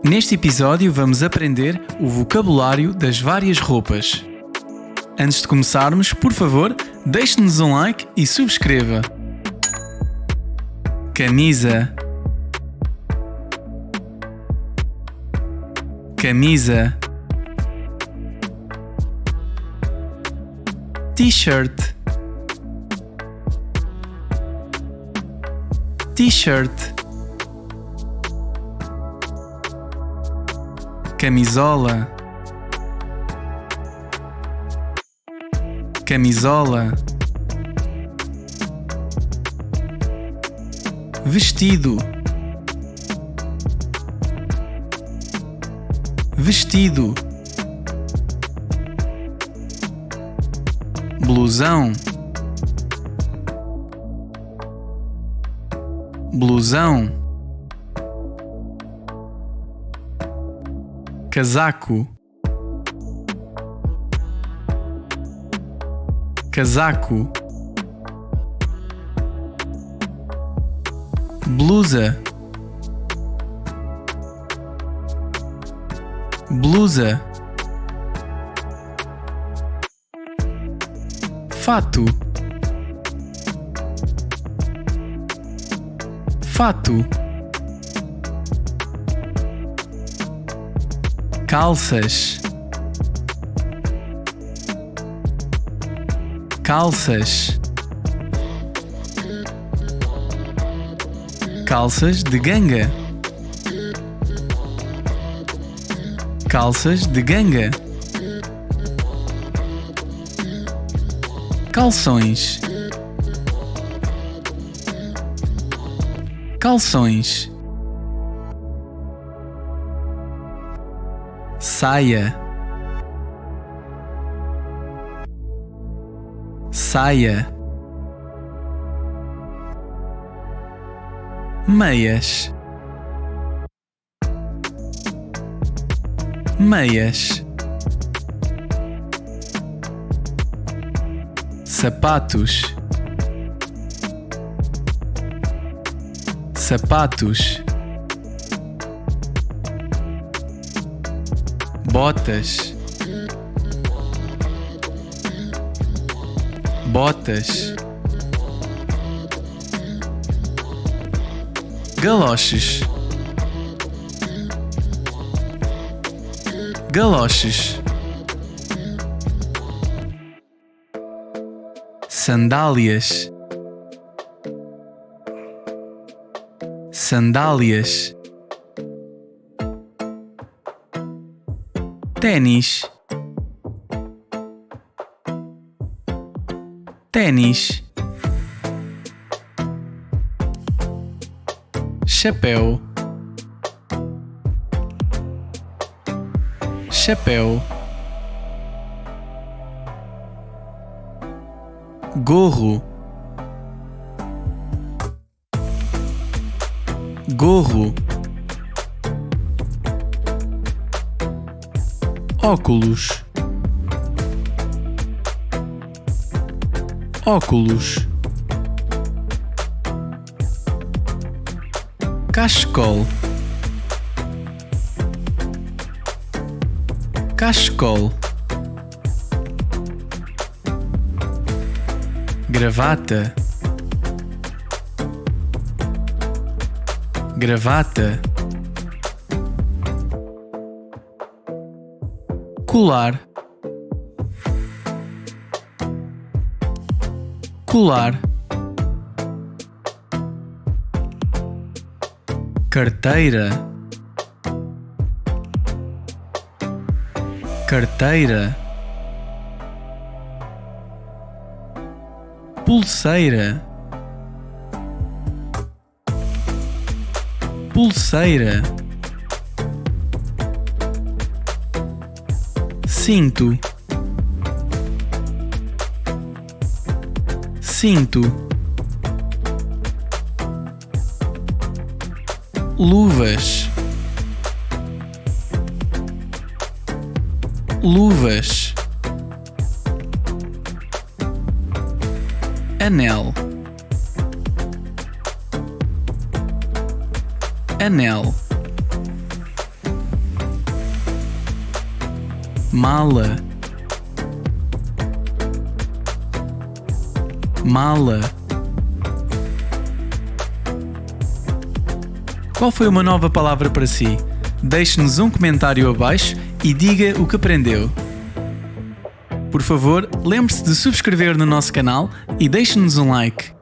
Neste episódio vamos aprender o vocabulário das várias roupas. Antes de começarmos, por favor, deixe-nos um like e subscreva. Camisa, camisa, t-shirt, t-shirt, camisola, camisola, vestido, vestido, blusão, blusão, casaco, casaco, blusa, blusa, fato, fato, calças, calças, calças de ganga, calças de ganga, calções, calções, saia, saia, meias, meias, sapatos, sapatos, botas, botas, galoches, galoches, sandálias, sandálias, tênis, tênis, chapéu, chapéu, gorro, gorro, óculos, óculos, cachecol, cachecol, gravata, gravata, colar, colar, carteira, carteira, pulseira, pulseira, cinto, cinto, luvas, luvas, anel, anel, mala, mala. Qual foi uma nova palavra para si? Deixe-nos um comentário abaixo e diga o que aprendeu. Por favor, lembre-se de subscrever no nosso canal e deixe-nos um like.